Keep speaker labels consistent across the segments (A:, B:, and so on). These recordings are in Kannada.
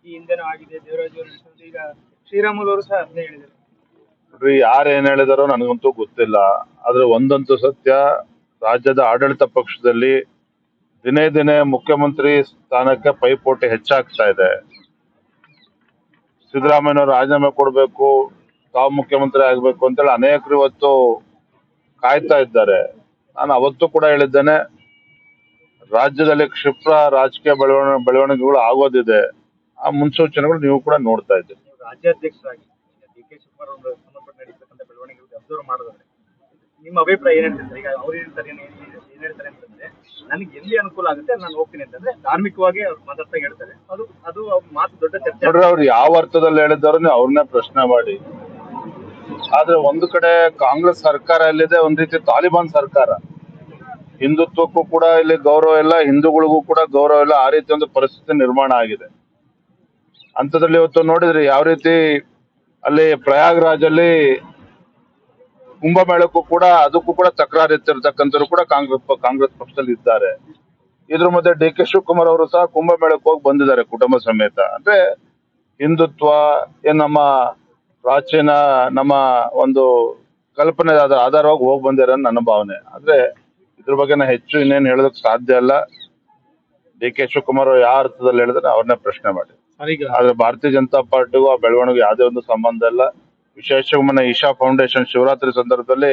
A: ಈ ಹಿಂದೆನೂ ಆಗಿದೆ. ದೇವರಾಜ್ ಅವರು ನಡೆಸಿದ್ರು. ಈಗ ಶ್ರೀರಾಮುಲು ಅವರು ಸಹ ಅದನ್ನೇ ಹೇಳಿದರು.
B: ನೋಡ್ರಿ, ಯಾರು ಏನ್ ಹೇಳಿದಾರೋ ನನಗಂತೂ ಗೊತ್ತಿಲ್ಲ. ಆದ್ರೆ ಒಂದಂತೂ ಸತ್ಯ, ರಾಜ್ಯದ ಆಡಳಿತ ಪಕ್ಷದಲ್ಲಿ ದಿನೇ ದಿನೇ ಮುಖ್ಯಮಂತ್ರಿ ಸ್ಥಾನಕ್ಕೆ ಪೈಪೋಟಿ ಹೆಚ್ಚಾಗ್ತಾ ಇದೆ. ಸಿದ್ದರಾಮಯ್ಯನವರು ರಾಜೀನಾಮೆ ಕೊಡ್ಬೇಕು, ತಾವು ಮುಖ್ಯಮಂತ್ರಿ ಆಗ್ಬೇಕು ಅಂತೇಳಿ ಅನೇಕರು ಇವತ್ತು ಕಾಯ್ತಾ ಇದ್ದಾರೆ. ನಾನು ಅವತ್ತು ಕೂಡ ಹೇಳಿದ್ದೇನೆ, ರಾಜ್ಯದಲ್ಲಿ ಕ್ಷಿಪ್ರ ರಾಜಕೀಯ ಬೆಳವಣಿಗೆಗಳು ಆಗೋದಿದೆ. ಆ ಮುನ್ಸೂಚನೆಗಳು ನೀವು ಕೂಡ ನೋಡ್ತಾ ಇದ್ದೀರಿ.
A: ರಾಜ್ಯಾಧ್ಯಕ್ಷರಾಗಿ ಡಿ ಕೆ ಶಿವಕುಮಾರ್ ಅವರು ಸಂಬಂಧಪಟ್ಟ ನಡೀತಕ್ಕಂಥ ಬೆಳವಣಿಗೆಗಳು ಅಬ್ಸರ್ವ್ ಮಾಡೋದಾದ್ರೆ ನಿಮ್ಮ ಅಭಿಪ್ರಾಯ ಏನ್ ಹೇಳ್ತಾರೆ? ಈಗ ಅವ್ರು ಏನ್ ಹೇಳ್ತಾರೆ ಅಂತಂದ್ರೆ, ನನಗೆ ಎಲ್ಲಿ ಅನುಕೂಲ ಆಗುತ್ತೆ ನಾನು ಹೋಗ್ತೀನಿ ಅಂತಂದ್ರೆ ಧಾರ್ಮಿಕವಾಗಿ ಅವ್ರು ಮಾತಾಡ್ತಾ ಹೇಳ್ತಾರೆ. ಅದು ಅದು ಅವ್ರ ಮಾತು ದೊಡ್ಡ ಚರ್ಚೆ.
B: ನೋಡ್ರಿ, ಅವ್ರು ಯಾವ ಅರ್ಥದಲ್ಲಿ ಹೇಳಿದಾರೋ ನೀವು ಅವ್ರನ್ನೇ ಪ್ರಶ್ನೆ ಮಾಡಿ. ಆದ್ರೆ ಒಂದು ಕಡೆ ಕಾಂಗ್ರೆಸ್ ಸರ್ಕಾರ ಎಲ್ಲಿದೆ, ಒಂದ್ ರೀತಿ ತಾಲಿಬಾನ್ ಸರ್ಕಾರ. ಹಿಂದುತ್ವಕ್ಕೂ ಕೂಡ ಇಲ್ಲಿ ಗೌರವ ಇಲ್ಲ, ಹಿಂದೂಗಳಿಗೂ ಕೂಡ ಗೌರವ ಇಲ್ಲ. ಆ ರೀತಿ ಒಂದು ಪರಿಸ್ಥಿತಿ ನಿರ್ಮಾಣ ಆಗಿದೆ. ಅಂತದ್ರಲ್ಲಿ ಇವತ್ತು ನೋಡಿದ್ರಿ ಯಾವ ರೀತಿ ಅಲ್ಲಿ ಪ್ರಯಾಗ್ರಾಜಲ್ಲಿ ಕುಂಭಮೇಳಕ್ಕೂ ಕೂಡ ಅದಕ್ಕೂ ಕೂಡ ತಕರಾರು ಎತ್ತಿರ್ತಕ್ಕಂಥವ್ರು ಕೂಡ ಕಾಂಗ್ರೆಸ್ ಪಕ್ಷದಲ್ಲಿ ಇದ್ದಾರೆ. ಇದ್ರ ಮಧ್ಯೆ ಡಿ ಕೆ ಶಿವಕುಮಾರ್ ಅವರು ಸಹ ಕುಂಭಮೇಳಕ್ಕೆ ಹೋಗಿ ಬಂದಿದ್ದಾರೆ ಕುಟುಂಬ ಸಮೇತ. ಅಂದ್ರೆ ಹಿಂದುತ್ವ ಏನ್ ನಮ್ಮ ಪ್ರಾಚೀನ ನಮ್ಮ ಒಂದು ಕಲ್ಪನೆ ಆಧಾರವಾಗಿ ಹೋಗಿ ಬಂದಿರ ನನ್ನ ಭಾವನೆ. ಆದ್ರೆ ಇದ್ರ ಬಗ್ಗೆ ನಾ ಹೆಚ್ಚು ಇನ್ನೇನು ಹೇಳೋದಕ್ಕೆ ಸಾಧ್ಯ ಇಲ್ಲ. ಡಿ ಕೆ ಶಿವಕುಮಾರ್ ಯಾವ ಅರ್ಥದಲ್ಲಿ ಹೇಳಿದ್ರೆ ಅವ್ರನ್ನೇ ಪ್ರಶ್ನೆ ಮಾಡಿ. ಆದ್ರೆ ಭಾರತೀಯ ಜನತಾ ಪಾರ್ಟಿಗೂ ಆ ಬೆಳವಣಿಗೆ ಯಾವುದೇ ಒಂದು ಸಂಬಂಧ ಇಲ್ಲ. ವಿಶೇಷವಾಗಿ ಮೊನ್ನೆ ಈಶಾ ಫೌಂಡೇಶನ್ ಶಿವರಾತ್ರಿ ಸಂದರ್ಭದಲ್ಲಿ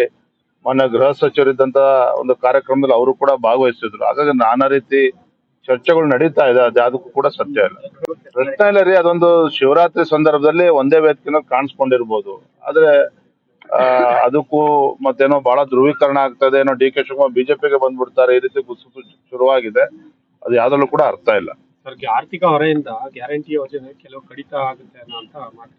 B: ಮೊನ್ನೆ ಗೃಹ ಸಚಿವರಿದ್ದಂತ ಒಂದು ಕಾರ್ಯಕ್ರಮದಲ್ಲಿ ಅವರು ಕೂಡ ಭಾಗವಹಿಸಿದ್ರು. ಹಾಗಾಗಿ ನಾನಾ ರೀತಿ ಚರ್ಚೆಗಳು ನಡೀತಾ ಇದೆ. ಅದು ಯಾವುದಕ್ಕೂ ಕೂಡ ಸತ್ಯ ಇಲ್ಲ. ಪ್ರಶ್ನೆ ಇಲ್ಲ ರೀ, ಅದೊಂದು ಶಿವರಾತ್ರಿ ಸಂದರ್ಭದಲ್ಲಿ ಒಂದೇ ವೇದಿಕೆ ಕಾಣಿಸ್ಕೊಂಡಿರ್ಬೋದು. ಆದ್ರೆ ಅದಕ್ಕೂ ಮತ್ತೇನೋ ಬಹಳ ಧ್ರುವೀಕರಣ ಆಗ್ತದೆ, ಏನೋ ಡಿ ಕೆ ಶಿವಕುಮಾರ್ ಬಿಜೆಪಿಗೆ ಬಂದ್ಬಿಡ್ತಾರೆ, ಈ ರೀತಿ ಗುಸುಗು ಶುರುವಾಗಿದೆ. ಅದು ಯಾವ್ದಲ್ಲೂ ಕೂಡ ಅರ್ಥ ಇಲ್ಲ.
C: ಸರ್, ಆರ್ಥಿಕ ಹೊರೆಯಿಂದ ಗ್ಯಾರಂಟಿ ಯೋಜನೆ ಕೆಲವು ಕಡಿತ ಆಗುತ್ತೆ ಅನ್ನೋ ಅಂತ ಮಾತು.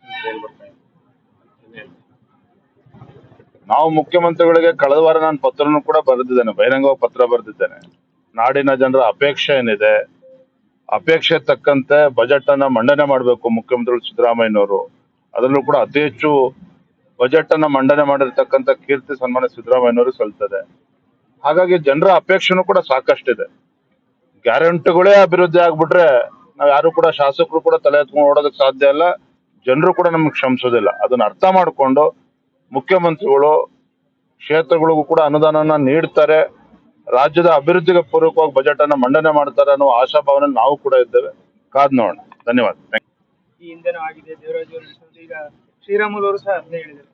B: ನಾವು ಮುಖ್ಯಮಂತ್ರಿಗಳಿಗೆ ಕಳೆದ ವಾರ ನಾನು ಪತ್ರನೂ ಕೂಡ ಬರೆದಿದ್ದೇನೆ, ಬಹಿರಂಗವಾಗಿ ಪತ್ರ ಬರೆದಿದ್ದೇನೆ. ನಾಡಿನ ಜನರ ಅಪೇಕ್ಷೆ ಏನಿದೆ, ಅಪೇಕ್ಷೆ ತಕ್ಕಂತೆ ಬಜೆಟ್ ಅನ್ನ ಮಂಡನೆ ಮಾಡಬೇಕು ಮುಖ್ಯಮಂತ್ರಿಗಳು ಸಿದ್ದರಾಮಯ್ಯನವರು. ಅದರಲ್ಲೂ ಕೂಡ ಅತಿ ಹೆಚ್ಚು ಬಜೆಟ್ ಅನ್ನ ಮಂಡನೆ ಮಾಡಿರ್ತಕ್ಕಂಥ ಕೀರ್ತಿ ಸನ್ಮಾನ ಸಿದ್ದರಾಮಯ್ಯನವರು ಸಲ್ತದೆ. ಹಾಗಾಗಿ ಜನರ ಅಪೇಕ್ಷೆನೂ ಕೂಡ ಸಾಕಷ್ಟಿದೆ. ಗ್ಯಾರಂಟಿಗಳೇ ಅಭಿವೃದ್ಧಿ ಆಗ್ಬಿಟ್ರೆ ನಾವ್ ಯಾರು ಕೂಡ ಶಾಸಕರು ಕೂಡ ತಲೆ ಎತ್ಕೊಂಡು ಓಡೋದಕ್ಕೆ ಸಾಧ್ಯ ಇಲ್ಲ. ಜನರು ಕೂಡ ನಮ್ಗೆ ಕ್ಷಮಿಸೋದಿಲ್ಲ. ಅದನ್ನ ಅರ್ಥ ಮಾಡ್ಕೊಂಡು ಮುಖ್ಯಮಂತ್ರಿಗಳು ಕ್ಷೇತ್ರಗಳಿಗೂ ಕೂಡ ಅನುದಾನನ ನೀಡ್ತಾರೆ, ರಾಜ್ಯದ ಅಭಿವೃದ್ಧಿಗೆ ಪೂರಕವಾಗಿ ಬಜೆಟ್ ಅನ್ನ ಮಂಡನೆ ಮಾಡ್ತಾರೆ ಅನ್ನೋ ಆಶಾಭಾವನೆ ನಾವು ಕೂಡ ಇದ್ದೇವೆ. ಕಾದ್ ನೋಡೋಣ. ಧನ್ಯವಾದ.
A: ಈ ಹಿಂದೆನೂ ಆಗಿದೆ. ದೇವರಾಜ್ ಅವರು ನಡೆಸಿದ್ರು. ಈಗ ಶ್ರೀರಾಮುಲು ಅವರು ಸಹ ಅದನ್ನೇ ಹೇಳಿದರು.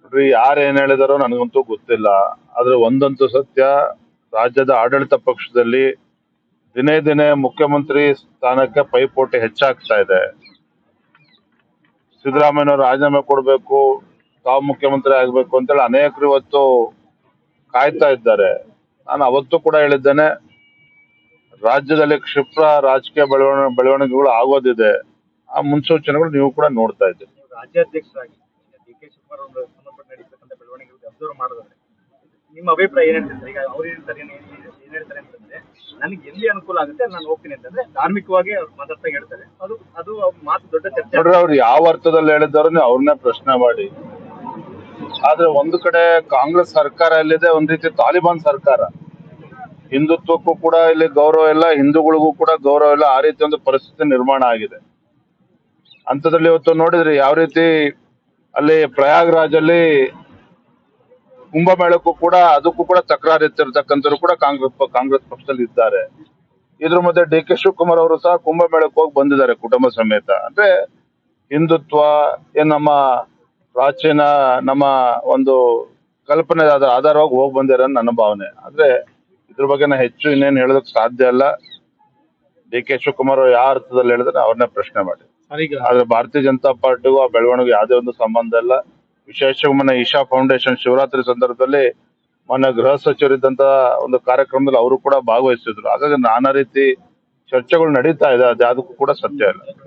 B: ನೋಡ್ರಿ, ಯಾರು ಏನ್ ಹೇಳಿದಾರೋ ನನಗಂತೂ ಗೊತ್ತಿಲ್ಲ. ಆದ್ರೆ ಒಂದಂತೂ ಸತ್ಯ, ರಾಜ್ಯದ ಆಡಳಿತ ಪಕ್ಷದಲ್ಲಿ ದಿನೇ ದಿನೇ ಮುಖ್ಯಮಂತ್ರಿ ಸ್ಥಾನಕ್ಕೆ ಪೈಪೋಟಿ ಹೆಚ್ಚಾಗ್ತಾ ಇದೆ. ಸಿದ್ದರಾಮಯ್ಯನವರು ರಾಜೀನಾಮೆ ಕೊಡ್ಬೇಕು, ತಾವು ಮುಖ್ಯಮಂತ್ರಿ ಆಗ್ಬೇಕು ಅಂತೇಳಿ ಅನೇಕರು ಇವತ್ತು ಕಾಯ್ತಾ ಇದ್ದಾರೆ. ನಾನು ಅವತ್ತು ಕೂಡ ಹೇಳಿದ್ದೇನೆ, ರಾಜ್ಯದಲ್ಲಿ ಕ್ಷಿಪ್ರ ರಾಜಕೀಯ ಬೆಳವಣಿಗೆಗಳು ಆಗೋದಿದೆ. ಆ ಮುನ್ಸೂಚನೆಗಳು ನೀವು ಕೂಡ ನೋಡ್ತಾ ಇದ್ದೀರಿ.
A: ರಾಜ್ಯಾಧ್ಯಕ್ಷರಾಗಿ ಡಿ ಕೆ ಶಿವಕುಮಾರ್ ಅವರು ಸಂಬಂಧಪಟ್ಟ ನಡೀತಕ್ಕಂಥ ಬೆಳವಣಿಗೆಗಳು ಅಬ್ಸರ್ವ್ ಮಾಡೋದಾದ್ರೆ ನಿಮ್ಮ ಅಭಿಪ್ರಾಯ ಏನ್ ಹೇಳ್ತಾರೆ? ಈಗ ಅವ್ರು ಏನ್ ಹೇಳ್ತಾರೆ ಅಂತಂದ್ರೆ, ನನಗೆ ಎಲ್ಲಿ ಅನುಕೂಲ ಆಗುತ್ತೆ ನಾನು ಹೋಗ್ತೀನಿ ಅಂತಂದ್ರೆ ಧಾರ್ಮಿಕವಾಗಿ ಅವ್ರು ಮಾತಾಡ್ತಾ ಹೇಳ್ತಾರೆ. ಅದು ಅದು ಅವ್ರ ಮಾತು ದೊಡ್ಡ ಚರ್ಚೆ.
B: ನೋಡ್ರಿ, ಅವ್ರು ಯಾವ ಅರ್ಥದಲ್ಲಿ ಹೇಳಿದಾರೋ ನೀವು ಅವ್ರನ್ನೇ ಪ್ರಶ್ನೆ ಮಾಡಿ. ಆದ್ರೆ ಒಂದು ಕಡೆ ಕಾಂಗ್ರೆಸ್ ಸರ್ಕಾರ ಎಲ್ಲಿದೆ, ಒಂದ್ ರೀತಿ ತಾಲಿಬಾನ್ ಸರ್ಕಾರ. ಹಿಂದುತ್ವಕ್ಕೂ ಕೂಡ ಇಲ್ಲಿ ಗೌರವ ಇಲ್ಲ, ಹಿಂದೂಗಳಿಗೂ ಕೂಡ ಗೌರವ ಇಲ್ಲ. ಆ ರೀತಿ ಒಂದು ಪರಿಸ್ಥಿತಿ ನಿರ್ಮಾಣ ಆಗಿದೆ. ಅಂತದ್ರಲ್ಲಿ ಇವತ್ತು ನೋಡಿದ್ರಿ ಯಾವ ರೀತಿ ಅಲ್ಲಿ ಪ್ರಯಾಗ್ರಾಜಲ್ಲಿ ಕುಂಭಮೇಳಕ್ಕೂ ಕೂಡ ಅದಕ್ಕೂ ಕೂಡ ತಕರಾರು ಎತ್ತಿರ್ತಕ್ಕಂಥವ್ರು ಕೂಡ ಕಾಂಗ್ರೆಸ್ ಪಕ್ಷದಲ್ಲಿ ಇದ್ದಾರೆ. ಇದ್ರ ಮಧ್ಯೆ ಡಿ ಕೆ ಶಿವಕುಮಾರ್ ಅವರು ಸಹ ಕುಂಭಮೇಳಕ್ಕೆ ಹೋಗಿ ಬಂದಿದ್ದಾರೆ ಕುಟುಂಬ ಸಮೇತ. ಅಂದ್ರೆ ಹಿಂದುತ್ವ ಏನ್ ನಮ್ಮ ಪ್ರಾಚೀನ ನಮ್ಮ ಒಂದು ಕಲ್ಪನೆ ಆಧಾರವಾಗಿ ಹೋಗಿ ಬಂದಿರ ನನ್ನ ಭಾವನೆ. ಆದ್ರೆ ಇದ್ರ ಬಗ್ಗೆ ನಾ ಹೆಚ್ಚು ಇನ್ನೇನು ಹೇಳೋದಕ್ಕೆ ಸಾಧ್ಯ ಇಲ್ಲ. ಡಿ ಕೆ ಶಿವಕುಮಾರ್ ಯಾವ ಅರ್ಥದಲ್ಲಿ ಹೇಳಿದ್ರೆ ಅವ್ರನ್ನೇ ಪ್ರಶ್ನೆ ಮಾಡಿ. ಆದ್ರೆ ಭಾರತೀಯ ಜನತಾ ಪಾರ್ಟಿಗೂ ಆ ಬೆಳವಣಿಗೆ ಯಾವುದೇ ಒಂದು ಸಂಬಂಧ ಇಲ್ಲ. ವಿಶೇಷವಾಗಿ ಮೊನ್ನೆ ಈಶಾ ಫೌಂಡೇಶನ್ ಶಿವರಾತ್ರಿ ಸಂದರ್ಭದಲ್ಲಿ ಮೊನ್ನೆ ಗೃಹ ಸಚಿವರಿದ್ದಂತ ಒಂದು ಕಾರ್ಯಕ್ರಮದಲ್ಲಿ ಅವರು ಕೂಡ ಭಾಗವಹಿಸಿದ್ರು. ಹಾಗಾಗಿ ನಾನಾ ರೀತಿ ಚರ್ಚೆಗಳು ನಡೀತಾ ಇದೆ. ಅದು ಯಾವುದಕ್ಕೂ ಕೂಡ ಸತ್ಯ ಇಲ್ಲ.